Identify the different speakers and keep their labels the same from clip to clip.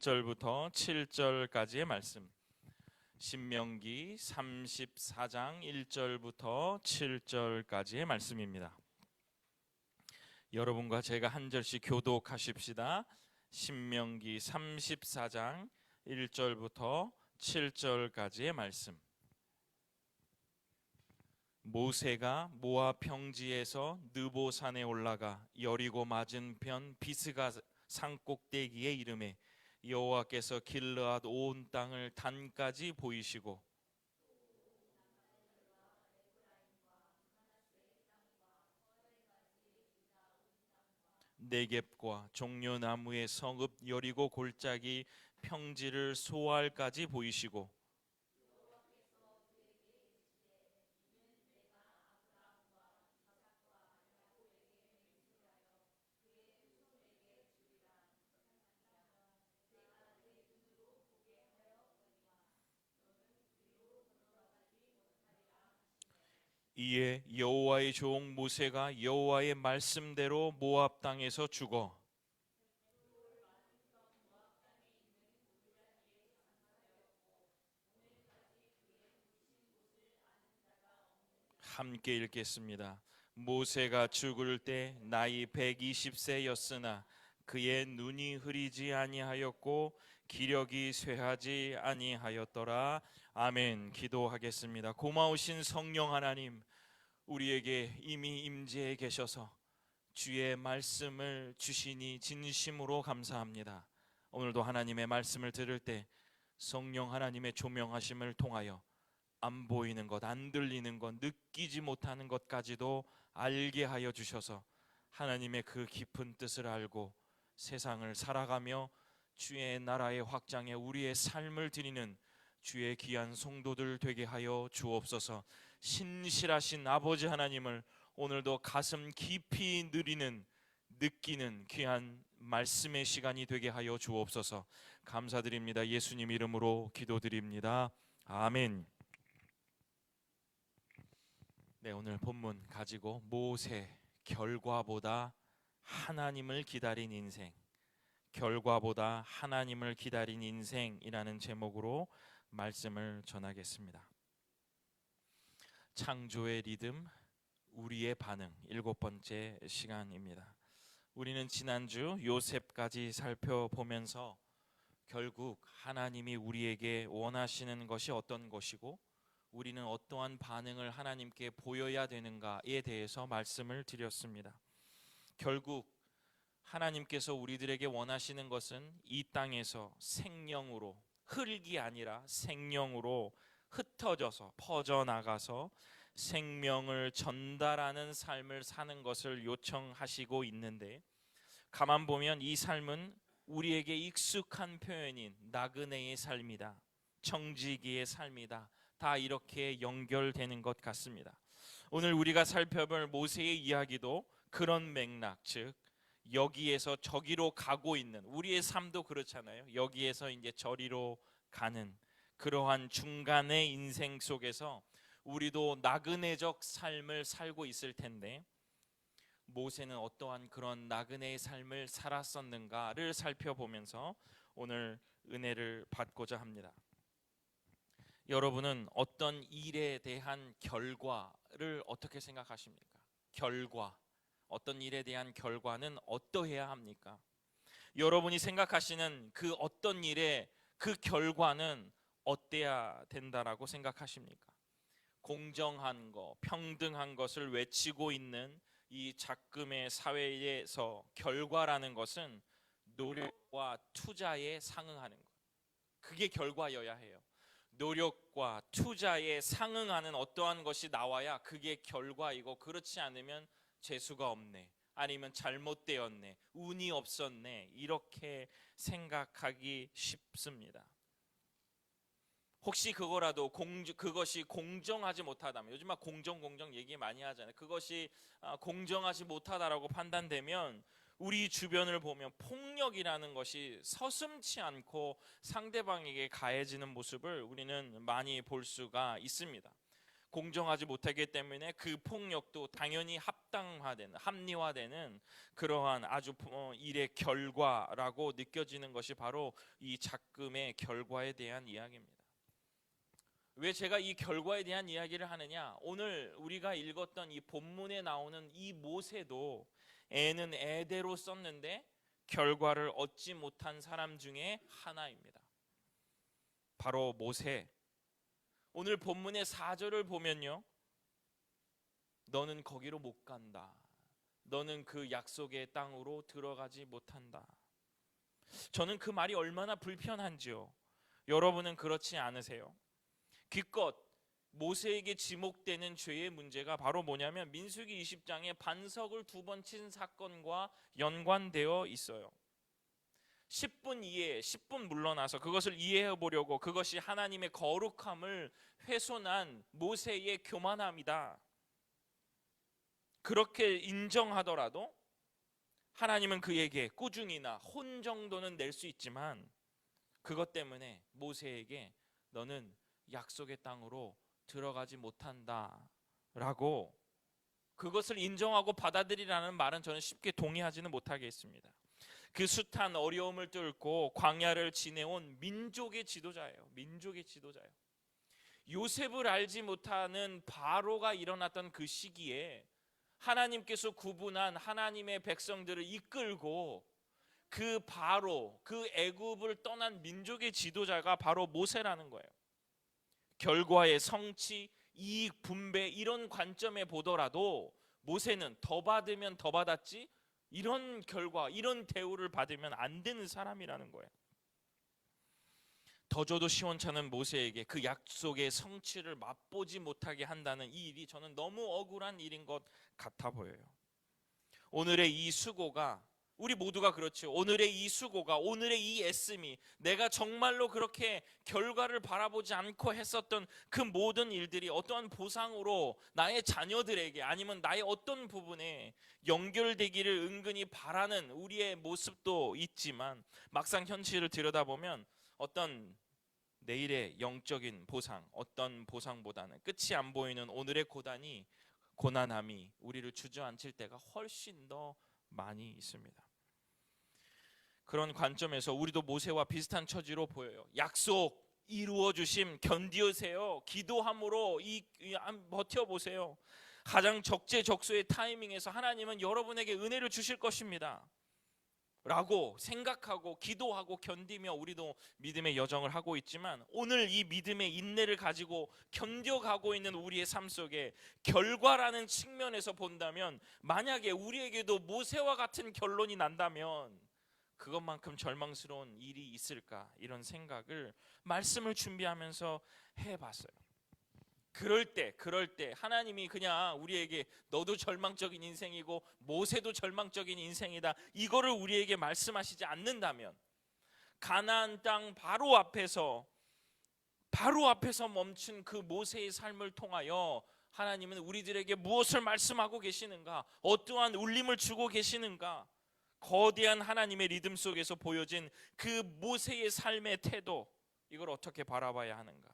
Speaker 1: 1절부터 7절까지의 말씀, 신명기 34장 1절부터 7절까지의 말씀입니다. 여러분과 제가 한 절씩 교독하십시다. 신명기 34장 1절부터 7절까지의 말씀. 모세가 모압 평지에서 느보산에 올라가 여리고 맞은편 비스가 산꼭대기에 이르매 여호와께서 길르앗 온 땅을 단까지 보이시고 네겝과 종려나무의 성읍 여리고 골짜기 평지를 소알까지 보이시고 이에 여호와의 종 모세가 여호와의 말씀대로 모압 땅에서 죽어 함께 읽겠습니다. 모세가 죽을 때 나이 120세였으나 그의 눈이 흐리지 아니하였고 기력이 쇠하지 아니하였더라. 아멘. 기도하겠습니다. 고마우신 성령 하나님, 우리에게 이미 임재해 계셔서 주의 말씀을 주시니 진심으로 감사합니다. 오늘도 하나님의 말씀을 들을 때 성령 하나님의 조명하심을 통하여 안 보이는 것, 안 들리는 것, 느끼지 못하는 것까지도 알게 하여 주셔서 하나님의 그 깊은 뜻을 알고 세상을 살아가며 주의 나라의 확장에 우리의 삶을 드리는 주의 귀한 성도들 되게 하여 주옵소서. 신실하신 아버지 하나님을 오늘도 가슴 깊이 느끼는 귀한 말씀의 시간이 되게 하여 주옵소서. 감사드립니다. 예수님 이름으로 기도드립니다. 아멘. 네, 오늘 본문 가지고 모세, 결과보다 하나님을 기다린 인생, 결과보다 하나님을 기다린 인생이라는 제목으로 말씀을 전하겠습니다. 창조의 리듬, 우리의 반응, 7번째 시간입니다. 우리는 지난주 요셉까지 살펴보면서 결국 하나님이 우리에게 원하시는 것이 어떤 것이고 우리는 어떠한 반응을 하나님께 보여야 되는가에 대해서 말씀을 드렸습니다. 결국 하나님께서 우리들에게 원하시는 것은 이 땅에서 생명으로, 흙이 아니라 생명으로 흩어져서 퍼져나가서 생명을 전달하는 삶을 사는 것을 요청하시고 있는데, 가만 보면 이 삶은 우리에게 익숙한 표현인 나그네의 삶이다, 청지기의 삶이다, 다 이렇게 연결되는 것 같습니다. 오늘 우리가 살펴볼 모세의 이야기도 그런 맥락, 즉 여기에서 저기로 가고 있는, 우리의 삶도 그렇잖아요. 여기에서 이제 저리로 가는 그러한 중간의 인생 속에서 우리도 나그네적 삶을 살고 있을 텐데, 모세는 어떠한 그런 나그네의 삶을 살았었는가를 살펴보면서 오늘 은혜를 받고자 합니다. 여러분은 어떤 일에 대한 결과를 어떻게 생각하십니까? 결과, 어떤 일에 대한 결과는 어떠해야 합니까? 여러분이 생각하시는 그 어떤 일의 그 결과는 어때야 된다라고 생각하십니까? 공정한 것, 평등한 것을 외치고 있는 이 작금의 사회에서 결과라는 것은 노력과 투자에 상응하는 것, 그게 결과여야 해요. 노력과 투자에 상응하는 어떠한 것이 나와야 그게 결과이고, 그렇지 않으면 재수가 없네, 아니면 잘못되었네, 운이 없었네, 이렇게 생각하기 쉽습니다. 혹시 그것이 공정하지 못하다면, 요즘 막 공정 얘기 많이 하잖아요. 그것이 공정하지 못하다라고 판단되면 우리 주변을 보면 폭력이라는 것이 서슴지 않고 상대방에게 가해지는 모습을 우리는 많이 볼 수가 있습니다. 공정하지 못하기 때문에 그 폭력도 당연히 합리화되는 그러한 아주 일의 결과라고 느껴지는 것이 바로 이 작금의 결과에 대한 이야기입니다. 왜 제가 이 결과에 대한 이야기를 하느냐? 오늘 우리가 읽었던 이 본문에 나오는 이 모세도 애는 애대로 썼는데 결과를 얻지 못한 사람 중에 하나입니다. 바로 모세. 오늘 본문의 4절을 보면요, 너는 거기로 못 간다. 너는 그 약속의 땅으로 들어가지 못한다. 저는 그 말이 얼마나 불편한지요. 여러분은 그렇지 않으세요? 기껏 모세에게 지목되는 죄의 문제가 바로 뭐냐면 민수기 20장에 반석을 2번 친 사건과 연관되어 있어요. 10분 이해, 10분 물러나서 그것을 이해해 보려고, 그것이 하나님의 거룩함을 훼손한 모세의 교만함이다, 그렇게 인정하더라도 하나님은 그에게 꾸중이나 혼 정도는 낼 수 있지만 그것 때문에 모세에게 너는 약속의 땅으로 들어가지 못한다 라고 그것을 인정하고 받아들이라는 말은 저는 쉽게 동의하지는 못하겠습니다. 그 숱한 어려움을 뚫고 광야를 지내온 민족의 지도자예요. 민족의 지도자예요. 요셉을 알지 못하는 바로가 일어났던 그 시기에 하나님께서 구분한 하나님의 백성들을 이끌고 그 바로, 그 애굽을 떠난 민족의 지도자가 바로 모세라는 거예요. 결과의 성취, 이익 분배 이런 관점에 보더라도 모세는 더 받으면 더 받았지 이런 결과, 이런 대우를 받으면 안 되는 사람이라는 거예요. 더 줘도 시원찮은 모세에게 그 약속의 성취를 맛보지 못하게 한다는 이 일이 저는 너무 억울한 일인 것 같아 보여요. 오늘의 이 수고가, 우리 모두가 그렇죠. 오늘의 이 수고가, 오늘의 이 애씀이, 내가 정말로 그렇게 결과를 바라보지 않고 했었던 그 모든 일들이 어떠한 보상으로 나의 자녀들에게 아니면 나의 어떤 부분에 연결되기를 은근히 바라는 우리의 모습도 있지만 막상 현실을 들여다보면 어떤 내일의 영적인 보상, 어떤 보상보다는 끝이 안 보이는 오늘의 고난함이 우리를 주저앉힐 때가 훨씬 더 많이 있습니다. 그런 관점에서 우리도 모세와 비슷한 처지로 보여요. 약속 이루어 주심 견디으세요. 기도함으로 버텨보세요. 가장 적재적소의 타이밍에서 하나님은 여러분에게 은혜를 주실 것입니다 라고 생각하고 기도하고 견디며 우리도 믿음의 여정을 하고 있지만, 오늘 이 믿음의 인내를 가지고 견뎌가고 있는 우리의 삶 속에 결과라는 측면에서 본다면, 만약에 우리에게도 모세와 같은 결론이 난다면 그것만큼 절망스러운 일이 있을까, 이런 생각을 말씀을 준비하면서 해봤어요. 그럴 때 하나님이 그냥 우리에게 너도 절망적인 인생이고 모세도 절망적인 인생이다, 이거를 우리에게 말씀하시지 않는다면, 가나안 땅 바로 앞에서 멈춘 그 모세의 삶을 통하여 하나님은 우리들에게 무엇을 말씀하고 계시는가, 어떠한 울림을 주고 계시는가, 거대한 하나님의 리듬 속에서 보여진 그 모세의 삶의 태도, 이걸 어떻게 바라봐야 하는가,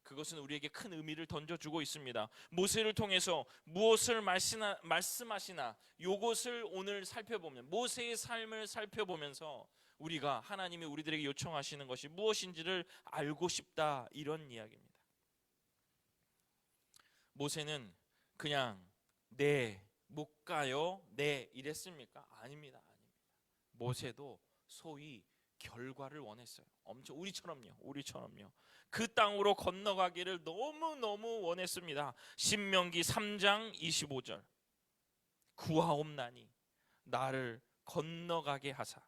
Speaker 1: 그것은 우리에게 큰 의미를 던져주고 있습니다. 모세를 통해서 무엇을 말씀하시나, 이것을 오늘 살펴보면, 모세의 삶을 살펴보면서 우리가 하나님이 우리들에게 요청하시는 것이 무엇인지를 알고 싶다, 이런 이야기입니다. 모세는 그냥 네, 못 가요, 네 이랬습니까? 아닙니다. 모세도 소위 결과를 원했어요. 엄청 우리처럼요. 그 땅으로 건너가기를 너무너무 원했습니다. 신명기 3장 25절, 구하옵나니 나를 건너가게 하사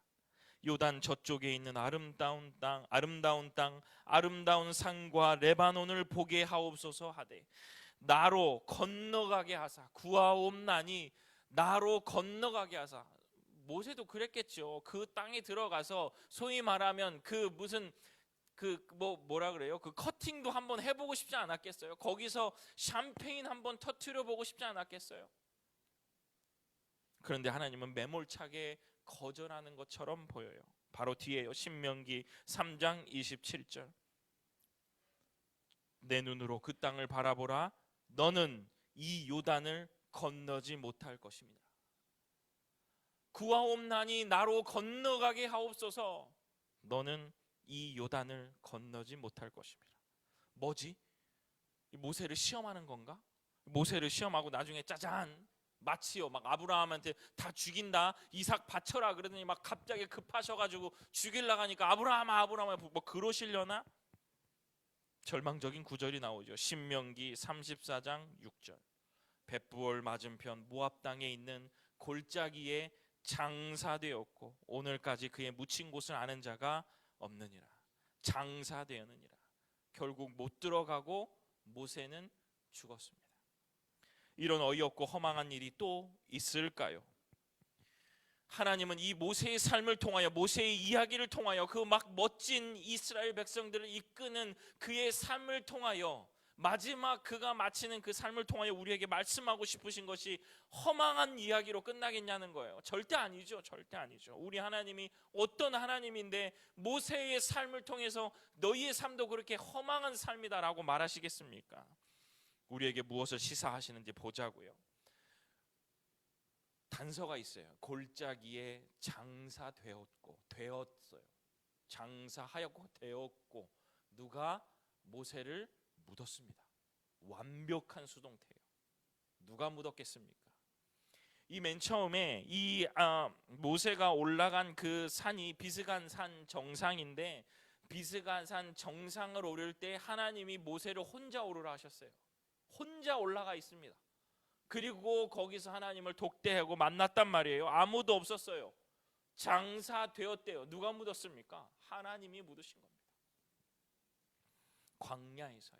Speaker 1: 요단 저쪽에 있는 아름다운 산과 레바논을 보게 하옵소서 하되, 나로 건너가게 하사, 구하옵나니 나로 건너가게 하사. 모세도 그랬겠죠. 그 땅에 들어가서 소위 말하면 뭐라 그래요? 그 커팅도 한번 해보고 싶지 않았겠어요? 거기서 샴페인 한번 터트려 보고 싶지 않았겠어요? 그런데 하나님은 매몰차게 거절하는 것처럼 보여요. 바로 뒤에요. 신명기 3장 27절, 내 눈으로 그 땅을 바라보라. 너는 이 요단을 건너지 못할 것입니다. 구하옵나니 나로 건너가게 하옵소서. 너는 이 요단을 건너지 못할 것입니다. 뭐지? 모세를 시험하는 건가? 모세를 시험하고 나중에 짜잔, 마치요 막 아브라함한테 다 죽인다, 이삭 바쳐라 그러더니 막 갑자기 급하셔가지고 죽이려고 하니까 아브라함아 뭐 그러시려나? 절망적인 구절이 나오죠. 신명기 34장 6절. 벳부올 맞은편 모압 땅에 있는 골짜기에 장사되었고 오늘까지 그의 묻힌 곳을 아는 자가 없느니라. 장사되었느니라. 결국 못 들어가고 모세는 죽었습니다. 이런 어이없고 허망한 일이 또 있을까요? 하나님은 이 모세의 삶을 통하여, 모세의 이야기를 통하여, 그 막 멋진 이스라엘 백성들을 이끄는 그의 삶을 통하여, 마지막 그가 마치는 그 삶을 통하여 우리에게 말씀하고 싶으신 것이 허망한 이야기로 끝나겠냐는 거예요. 절대 아니죠. 절대 아니죠. 우리 하나님이 어떤 하나님인데 모세의 삶을 통해서 너희의 삶도 그렇게 허망한 삶이다라고 말하시겠습니까? 우리에게 무엇을 시사하시는지 보자고요. 단서가 있어요. 골짜기에 장사되었고, 되었어요. 장사하였고 되었고, 누가 모세를 묻었습니다. 완벽한 수동태예요. 누가 묻었겠습니까? 이 맨 처음에 이 모세가 올라간 그 산이 비스간 산 정상인데, 비스간 산 정상을 오를 때 하나님이 모세를 혼자 오르라 하셨어요. 혼자 올라가 있습니다. 그리고 거기서 하나님을 독대하고 만났단 말이에요. 아무도 없었어요. 장사되었대요. 누가 묻었습니까? 하나님이 묻으신 겁니다. 광야에서요.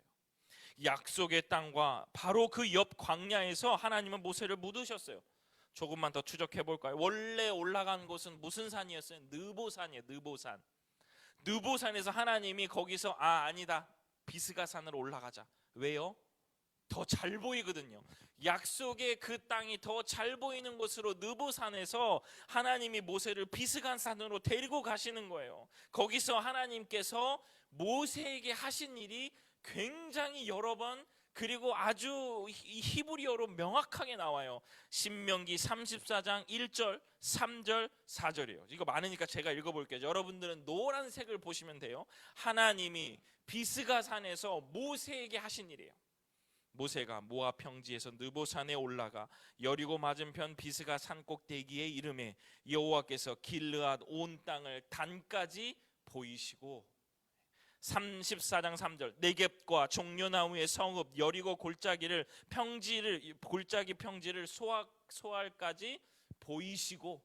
Speaker 1: 약속의 땅과 바로 그 옆 광야에서 하나님은 모세를 묻으셨어요. 조금만 더 추적해 볼까요? 원래 올라간 곳은 무슨 산이었어요? 느보산이에요. 느보산. 느보산에서 하나님이 거기서 아니다, 비스가산으로 올라가자. 왜요? 더 잘 보이거든요. 약속의 그 땅이 더 잘 보이는 곳으로 느보산에서 하나님이 모세를 비스간산으로 데리고 가시는 거예요. 거기서 하나님께서 모세에게 하신 일이 굉장히 여러 번, 그리고 아주 히브리어로 명확하게 나와요. 신명기 34장 1절, 3절, 4절이에요. 이거 많으니까 제가 읽어볼게요. 여러분들은 노란색을 보시면 돼요. 하나님이 비스가산에서 모세에게 하신 일이에요. 모세가 모압 평지에서 느보산에 올라가 여리고 맞은편 비스가 산 꼭대기에 이르매 여호와께서 길르앗 온 땅을 단까지 보이시고, 34장 3절 네겝과 종려나무의 성읍 여리고 골짜기를 골짜기 평지를 소알까지 보이시고,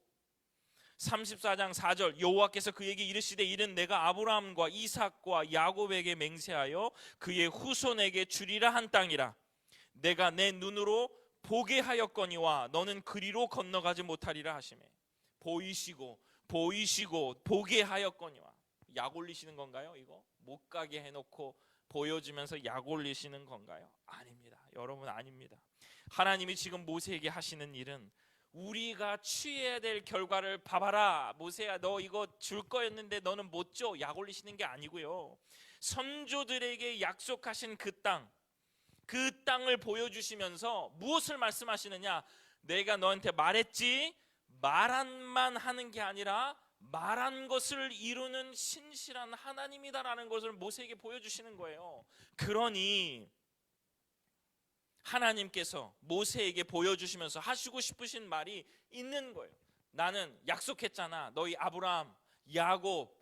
Speaker 1: 34장 4절 여호와께서 그에게 이르시되 이는 내가 아브라함과 이삭과 야곱에게 맹세하여 그의 후손에게 주리라 한 땅이라. 내가 내 눈으로 보게 하였거니와 너는 그리로 건너가지 못하리라 하시매. 보이시고 보게 하였거니와. 약 올리시는 건가요? 이거 못 가게 해놓고 보여주면서 약 올리시는 건가요? 아닙니다. 여러분, 아닙니다. 하나님이 지금 모세에게 하시는 일은 우리가 취해야 될 결과를 봐봐라, 모세야 너 이거 줄 거였는데 너는 못 줘, 약 올리시는 게 아니고요. 선조들에게 약속하신 그 땅을 보여주시면서 무엇을 말씀하시느냐? 내가 너한테 말했지, 말한만 하는 게 아니라 말한 것을 이루는 신실한 하나님이다라는 것을 모세에게 보여주시는 거예요. 그러니 하나님께서 모세에게 보여주시면서 하시고 싶으신 말이 있는 거예요. 나는 약속했잖아. 너희 아브라함, 야곱,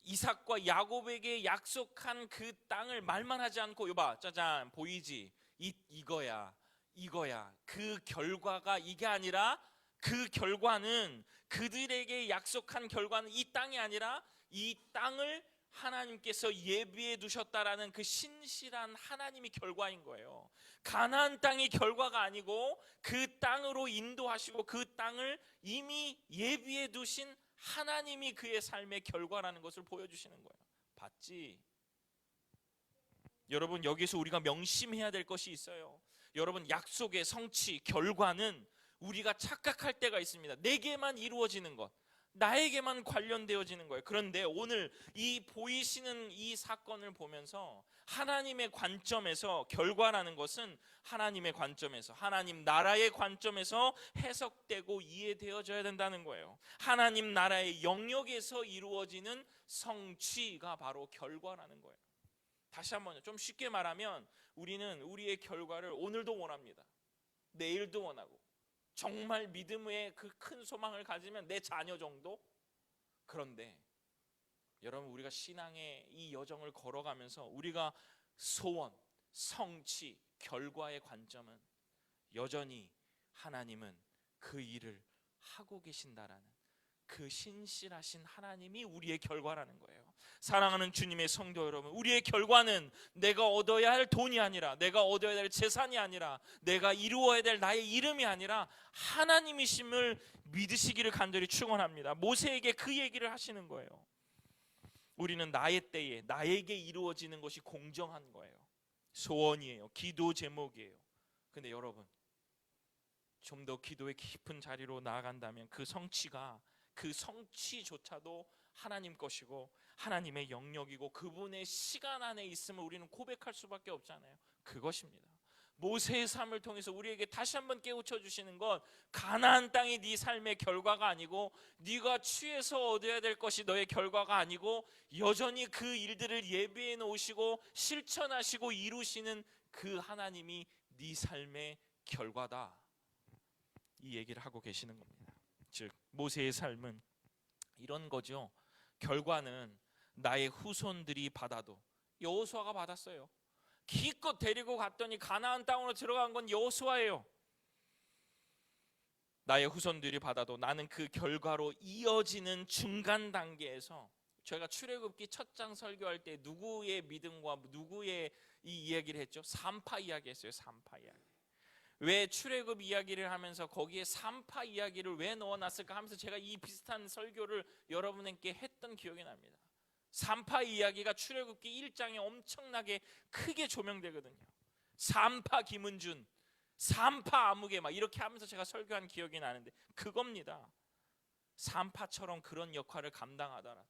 Speaker 1: 이삭과 야곱에게 약속한 그 땅을 말만 하지 않고, 이봐 짜잔 보이지? 이거야. 그 결과가 이게 아니라, 그 결과는, 그들에게 약속한 결과는 이 땅이 아니라 이 땅을 하나님께서 예비해 두셨다라는 그 신실한 하나님이 결과인 거예요. 가나안 땅이 결과가 아니고 그 땅으로 인도하시고 그 땅을 이미 예비해 두신 하나님이 그의 삶의 결과라는 것을 보여주시는 거예요. 봤지? 여러분, 여기서 우리가 명심해야 될 것이 있어요. 여러분, 약속의 성취, 결과는 우리가 착각할 때가 있습니다. 내게만 이루어지는 것, 나에게만 관련되어지는 거예요. 그런데 오늘 이 보이시는 이 사건을 보면서 하나님의 관점에서, 결과라는 것은 하나님의 관점에서, 하나님 나라의 관점에서 해석되고 이해되어져야 된다는 거예요. 하나님 나라의 영역에서 이루어지는 성취가 바로 결과라는 거예요. 다시 한번요, 좀 쉽게 말하면 우리는 우리의 결과를 오늘도 원합니다. 내일도 원하고, 정말 믿음의 그 큰 소망을 가지면 내 자녀 정도? 그런데 여러분, 우리가 신앙의 이 여정을 걸어가면서 우리가 소원, 성취, 결과의 관점은 여전히 하나님은 그 일을 하고 계신다라는, 그 신실하신 하나님이 우리의 결과라는 거예요. 사랑하는 주님의 성도 여러분, 우리의 결과는 내가 얻어야 할 돈이 아니라, 내가 얻어야 될 재산이 아니라, 내가 이루어야 될 나의 이름이 아니라 하나님이심을 믿으시기를 간절히 축원합니다. 모세에게 그 얘기를 하시는 거예요. 우리는 나의 때에 나에게 이루어지는 것이 공정한 거예요. 소원이에요. 기도 제목이에요. 근데 여러분, 좀 더 기도의 깊은 자리로 나아간다면 그 성취조차도 하나님 것이고 하나님의 영역이고 그분의 시간 안에 있음을 우리는 고백할 수밖에 없잖아요. 그것입니다. 모세의 삶을 통해서 우리에게 다시 한번 깨우쳐 주시는 것, 가나안 땅이 네 삶의 결과가 아니고, 네가 취해서 얻어야 될 것이 너의 결과가 아니고, 여전히 그 일들을 예비해 놓으시고 실천하시고 이루시는 그 하나님이 네 삶의 결과다, 이 얘기를 하고 계시는 겁니다. 즉 모세의 삶은 이런 거죠. 결과는 나의 후손들이 받아도, 여호수아가 받았어요. 기껏 데리고 갔더니 가나안 땅으로 들어간 건 여호수아예요. 나의 후손들이 받아도 나는 그 결과로 이어지는 중간 단계에서, 저희가 출애굽기 첫 장 설교할 때 누구의 믿음과 누구의 이 이야기를 했죠? 산파 이야기 했어요. 산파 이야기. 왜 출애굽 이야기를 하면서 거기에 산파 이야기를 왜 넣어놨을까 하면서 제가 이 비슷한 설교를 여러분에게 했던 기억이 납니다. 산파 이야기가 출애굽기 1장에 엄청나게 크게 조명되거든요. 산파 김은준, 산파 아무개 막 이렇게 하면서 제가 설교한 기억이 나는데 그겁니다. 산파처럼 그런 역할을 감당하더라도,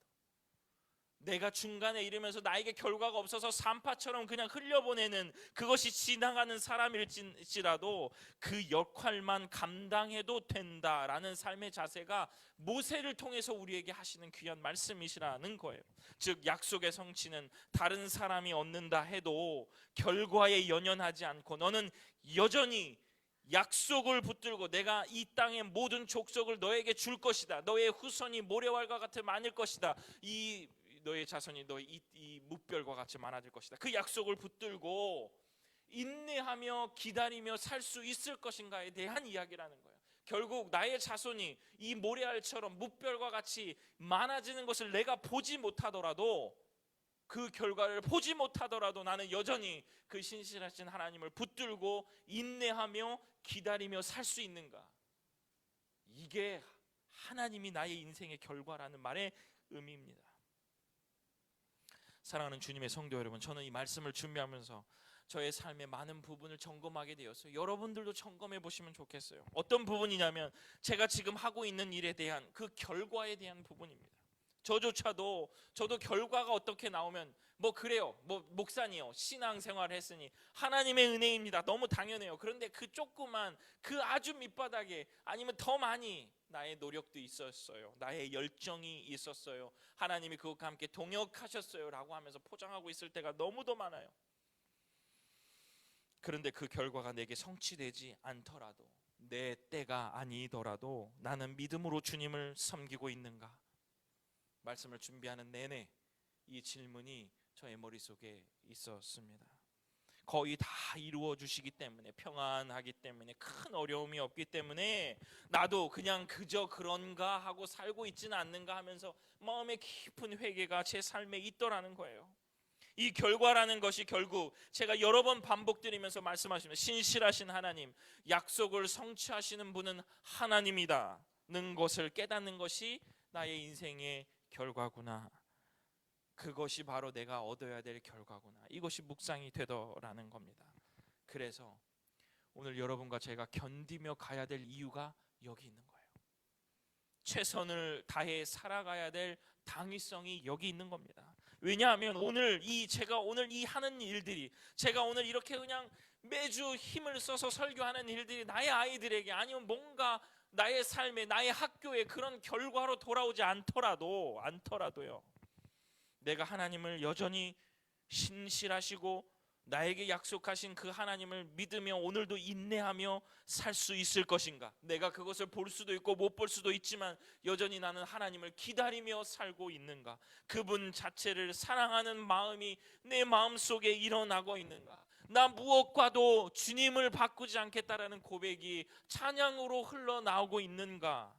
Speaker 1: 내가 중간에 이르면서 나에게 결과가 없어서 산파처럼 그냥 흘려보내는, 그것이 지나가는 사람일지라도 그 역할만 감당해도 된다라는 삶의 자세가 모세를 통해서 우리에게 하시는 귀한 말씀이시라는 거예요. 즉 약속의 성취는 다른 사람이 얻는다 해도 결과에 연연하지 않고, 너는 여전히 약속을 붙들고 내가 이 땅의 모든 족속을 너에게 줄 것이다, 너의 후손이 모래알과 같이 많을 것이다, 너의 자손이 너의 이 무별과 같이 많아질 것이다, 그 약속을 붙들고 인내하며 기다리며 살 수 있을 것인가에 대한 이야기라는 거예요. 결국 나의 자손이 이 모래알처럼 무별과 같이 많아지는 것을 내가 보지 못하더라도, 그 결과를 보지 못하더라도 나는 여전히 그 신실하신 하나님을 붙들고 인내하며 기다리며 살 수 있는가? 이게 하나님이 나의 인생의 결과라는 말의 의미입니다. 사랑하는 주님의 성도 여러분, 저는 이 말씀을 준비하면서 저의 삶의 많은 부분을 점검하게 되었어요. 여러분들도 점검해 보시면 좋겠어요. 어떤 부분이냐면 제가 지금 하고 있는 일에 대한 그 결과에 대한 부분입니다. 저도 결과가 어떻게 나오면 뭐 그래요, 뭐 목사니요, 신앙생활을 했으니 하나님의 은혜입니다, 너무 당연해요. 그런데 그 조그만, 그 아주 밑바닥에, 아니면 더 많이 나의 노력도 있었어요, 나의 열정이 있었어요, 하나님이 그것과 함께 동역하셨어요 라고 하면서 포장하고 있을 때가 너무도 많아요. 그런데 그 결과가 내게 성취되지 않더라도, 내 때가 아니더라도 나는 믿음으로 주님을 섬기고 있는가? 말씀을 준비하는 내내 이 질문이 저의 머릿속에 있었습니다. 거의 다 이루어 주시기 때문에, 평안하기 때문에, 큰 어려움이 없기 때문에 나도 그냥 그저 그런가 하고 살고 있지는 않는가 하면서 마음의 깊은 회개가 제 삶에 있더라는 거예요. 이 결과라는 것이 결국 제가 여러 번 반복드리면서 말씀하시면, 신실하신 하나님, 약속을 성취하시는 분은 하나님이다는 것을 깨닫는 것이 나의 인생의 결과구나, 그것이 바로 내가 얻어야 될 결과구나, 이것이 묵상이 되더라는 겁니다. 그래서 오늘 여러분과 제가 견디며 가야 될 이유가 여기 있는 거예요. 최선을 다해 살아가야 될 당위성이 여기 있는 겁니다. 왜냐하면 제가 오늘 이 하는 일들이, 제가 오늘 이렇게 그냥 매주 힘을 써서 설교하는 일들이 나의 아이들에게, 아니면 뭔가 나의 삶에, 나의 학교에 그런 결과로 돌아오지 않더라도요, 내가 하나님을 여전히 신실하시고 나에게 약속하신 그 하나님을 믿으며 오늘도 인내하며 살 수 있을 것인가? 내가 그것을 볼 수도 있고 못 볼 수도 있지만 여전히 나는 하나님을 기다리며 살고 있는가? 그분 자체를 사랑하는 마음이 내 마음속에 일어나고 있는가? 나 무엇과도 주님을 바꾸지 않겠다라는 고백이 찬양으로 흘러나오고 있는가?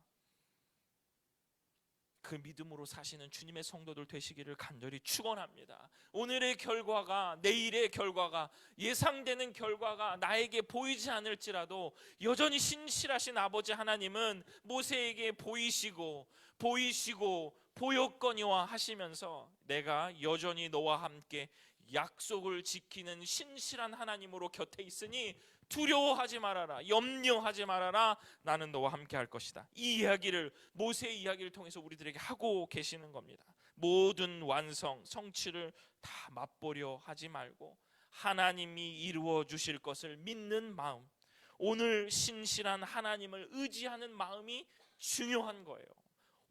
Speaker 1: 그 믿음으로 사시는 주님의 성도들 되시기를 간절히 축원합니다. 오늘의 결과가, 내일의 결과가, 예상되는 결과가 나에게 보이지 않을지라도 여전히 신실하신 아버지 하나님은 모세에게 보이시고 보였거니와 하시면서 내가 여전히 너와 함께 약속을 지키는 신실한 하나님으로 곁에 있으니 두려워하지 말아라, 염려하지 말아라, 나는 너와 함께 할 것이다. 이 이야기를, 모세의 이야기를 통해서 우리들에게 하고 계시는 겁니다. 모든 성취를 다 맛보려 하지 말고 하나님이 이루어 주실 것을 믿는 마음, 오늘 신실한 하나님을 의지하는 마음이 중요한 거예요.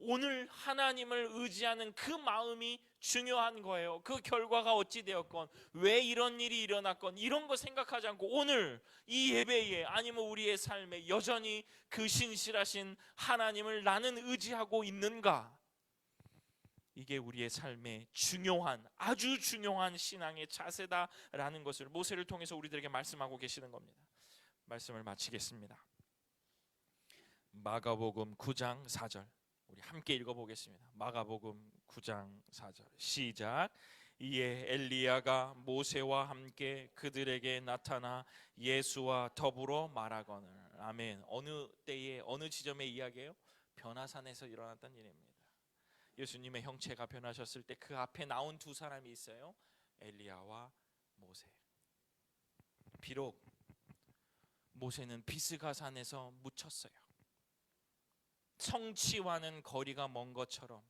Speaker 1: 오늘 하나님을 의지하는 그 마음이 중요한 거예요. 그 결과가 어찌 되었건, 왜 이런 일이 일어났건 이런 거 생각하지 않고 오늘 이 예배에, 아니면 우리의 삶에 여전히 그 신실하신 하나님을 나는 의지하고 있는가? 이게 우리의 삶의 중요한, 아주 중요한 신앙의 자세다라는 것을 모세를 통해서 우리들에게 말씀하고 계시는 겁니다. 말씀을 마치겠습니다. 마가복음 9장 4절 우리 함께 읽어보겠습니다. 마가복음 9장 4절 시작. 이에 엘리야가 모세와 함께 그들에게 나타나 예수와 더불어 말하거늘. 아멘. 어느 때에, 어느 지점의 이야기예요? 변화산에서 일어났던 일입니다. 예수님의 형체가 변하셨을 때 그 앞에 나온 두 사람이 있어요. 엘리야와 모세. 비록 모세는 비스가산에서 묻혔어요. 성취와는 거리가 먼 것처럼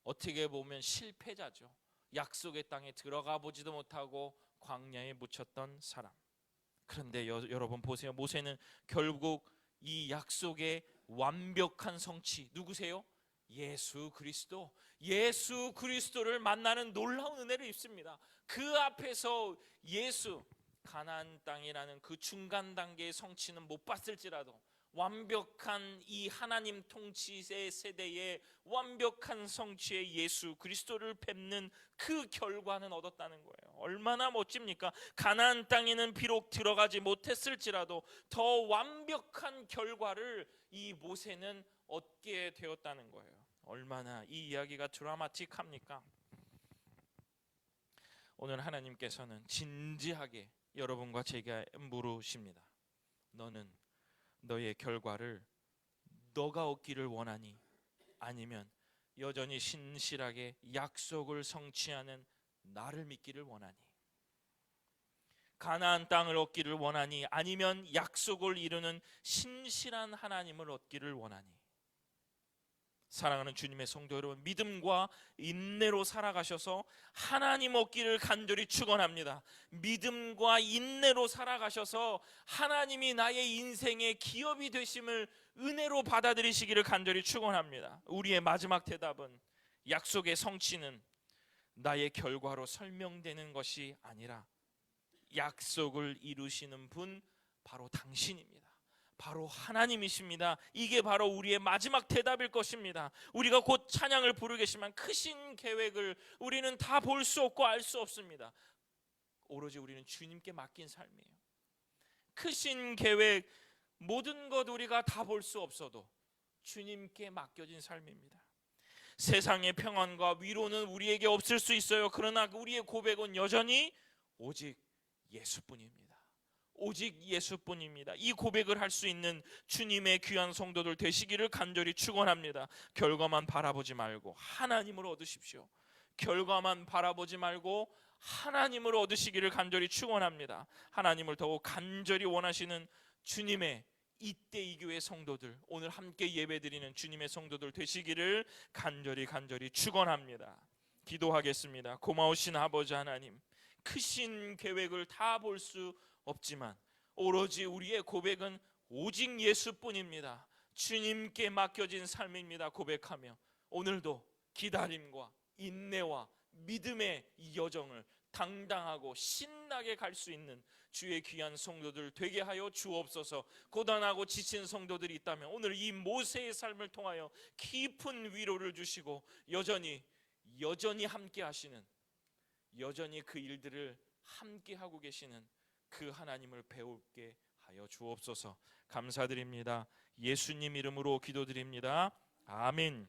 Speaker 1: 어떻게 보면 실패자죠. 약속의 땅에 들어가 보지도 못하고 광야에 묻혔던 사람. 그런데 여러분 보세요. 모세는 결국 이 약속의 완벽한 성취, 누구세요? 예수 그리스도를 만나는 놀라운 은혜를 입습니다. 그 앞에서 예수, 가나안 땅이라는 그 중간 단계의 성취는 못 봤을지라도 완벽한 이 하나님 통치의 세대의 완벽한 성취의 예수 그리스도를 뵙는 그 결과는 얻었다는 거예요. 얼마나 멋집니까? 가나안 땅에는 비록 들어가지 못했을지라도 더 완벽한 결과를 이 모세는 얻게 되었다는 거예요. 얼마나 이 이야기가 드라마틱합니까? 오늘 하나님께서는 진지하게 여러분과 제게 물으십니다. 너는 너의 결과를 너가 얻기를 원하니, 아니면 여전히 신실하게 약속을 성취하는 나를 믿기를 원하니? 가나안 땅을 얻기를 원하니, 아니면 약속을 이루는 신실한 하나님을 얻기를 원하니? 사랑하는 주님의 성도 여러분, 믿음과 인내로 살아가셔서 하나님 얻기를 간절히 축원합니다. 믿음과 인내로 살아가셔서 하나님이 나의 인생의 기업이 되심을 은혜로 받아들이시기를 간절히 축원합니다. 우리의 마지막 대답은, 약속의 성취는 나의 결과로 설명되는 것이 아니라 약속을 이루시는 분, 바로 당신입니다. 바로 하나님이십니다. 이게 바로 우리의 마지막 대답일 것입니다. 우리가 곧 찬양을 부르겠지만 크신 계획을 우리는 다 볼 수 없고 알 수 없습니다. 오로지 우리는 주님께 맡긴 삶이에요. 크신 계획, 모든 것 우리가 다 볼 수 없어도 주님께 맡겨진 삶입니다. 세상의 평안과 위로는 우리에게 없을 수 있어요. 그러나 우리의 고백은 여전히 오직 예수뿐입니다. 오직 예수뿐입니다. 이 고백을 할 수 있는 주님의 귀한 성도들 되시기를 간절히 축원합니다. 결과만 바라보지 말고 하나님을 얻으십시오. 결과만 바라보지 말고 하나님을 얻으시기를 간절히 축원합니다. 하나님을 더욱 간절히 원하시는 주님의 이때 이 교회 성도들, 오늘 함께 예배드리는 주님의 성도들 되시기를 간절히 축원합니다. 기도하겠습니다. 고마우신 아버지 하나님, 크신 계획을 다 볼 수 없지만 오로지 우리의 고백은 오직 예수뿐입니다. 주님께 맡겨진 삶입니다 고백하며 오늘도 기다림과 인내와 믿음의 이 여정을 당당하고 신나게 갈 수 있는 주의 귀한 성도들 되게 하여 주옵소서. 고단하고 지친 성도들이 있다면 오늘 이 모세의 삶을 통하여 깊은 위로를 주시고 여전히 함께 하시는, 여전히 그 일들을 함께 하고 계시는 그 하나님을 배우게 하여 주옵소서. 감사드립니다. 예수님 이름으로 기도드립니다. 아멘.